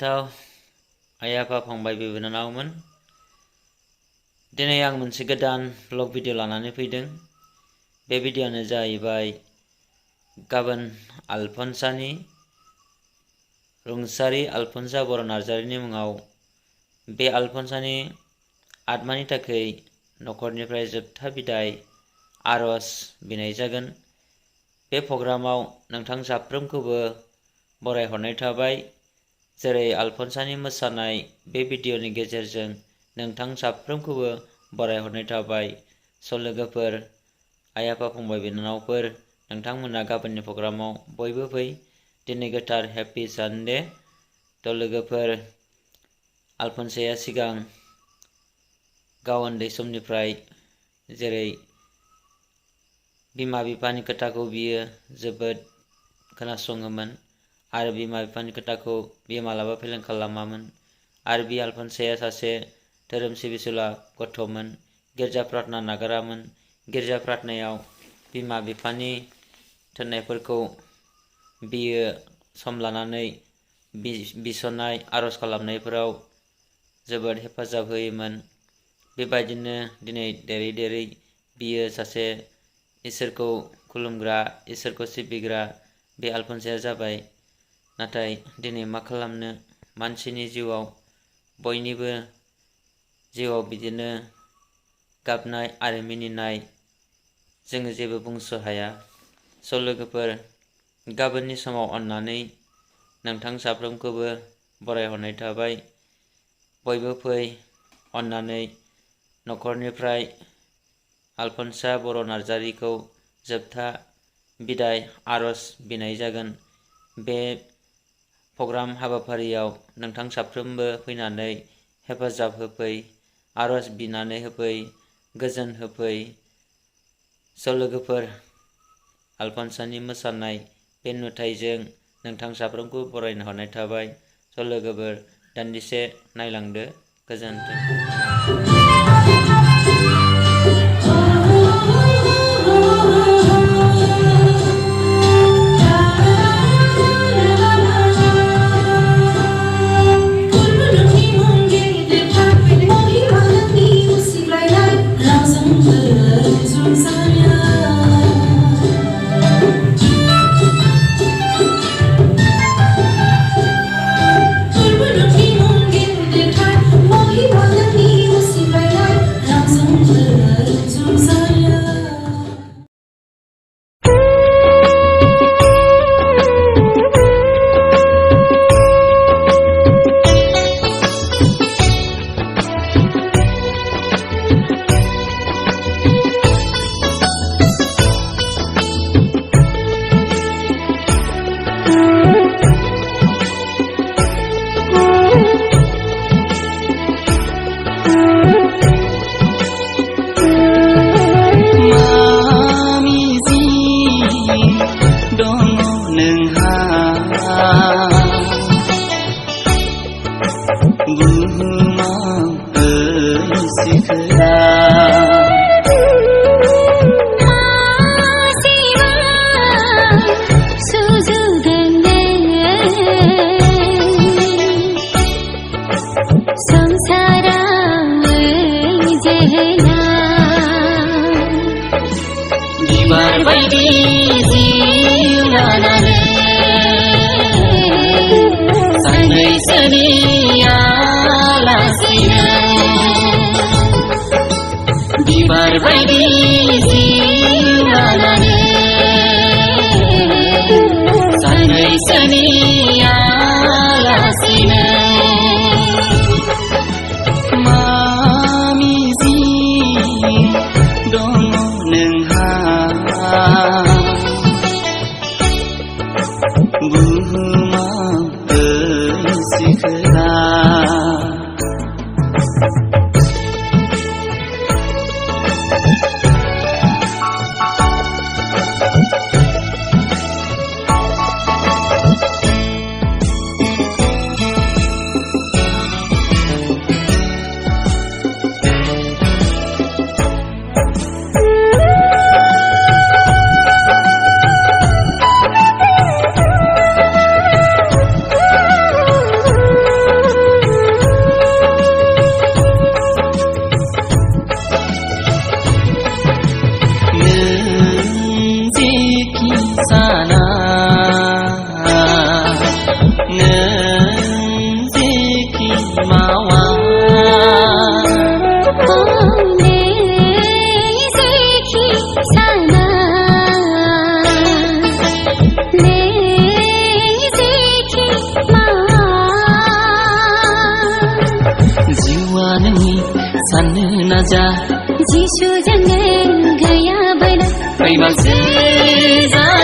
अनजाथाव आइ आफा फंबाय बिब' बिनानावमोन, दिनै आं मोनसे गोदान ब्लग भिडिअ लानानै फैदों। बे भिडिअआनो जाहैबाय गाबोन आलफनसानि रुंसारि आलफनसा बर' नार्जारिनि मुङाव बे आलफनसानि आत्मानि थाखाय न'खरनिफ्राय जोबथा बिदाय आर'ज बिनाय जागोन। बे प्रग्रामाव नोंथां साफ्रोमखौबो बरायहरनाय थाबाय। जेरै आलफनसानि मोसानाय बे भिडिअनि गेजेरजों नोंथां साफ्रोमखौबो बरायहरनाय थाबाय। स' लोगोफोर, आइ आफा फंबाय बिनानावफोर, नोंथांमोना गाबोननि प्रग्रामाव बयबो फै। दिनै गोथार हेपि सानडे। थ' लोगोफोर, आलफनसाया सिगां गाव उन्दै समनिफ्राय जेरै बिमा बिफानि खोथाखौ बियो जोबोद खोनासङोमोन आरो बिमा बिफानि खोथाखौ बियो मालाबा फेलें खालामामोन। आरो बे आलफनसाया सासे धोरोम सिबिसुला गथ'मोन, गिर्जा प्रार्थना नागारामोन। गिर्जा प्रार्थनायाव बिमा बिफानि थिननायफोरखौ बियो सम लानानै बिस'नाय आर'ज खालामनायफोराव जोबोद हेफाजाब होयोमोन। बेबायदिनो दिनै देरै देरै बियो सासे इसोरखौ खुलुमग्रा, इसोरखौ सिबिग्रा बे आलफनसाया जाबाय। नाथाय दिनै मा खालामनो, मानसिनि जिउआव बयनिबो जिउआव बिदिनो गाबनाय आरो मिनिनाय जोङो जेबो बुंस' हाया। स' लोगोफोर, गाबोननि समाव अननानै नोंथां साफ्रोमखौबो बरायहरनाय थाबाय। बयबो फै, अननानै न'खरनिफ्राय आलफनसा बर' नार्जारिखौ जोबथा बिदाय आर'ज बिनाय जागोन। बे प्रग्राम हाबाफारियाव नोंथां साफ्रोमबो फैनानै हेफाजाब होफै, आर'ज बिनानै होफै, गोजोन होफै। स' लोगोफोर, आलफनसानि मोसानाय बे नुथायजों नोंथां साफ्रोमखौ बरायनो हरनाय थाबाय। स' लोगोफोर, दान्दिसे नायलांदो। गोजोन्थों। masih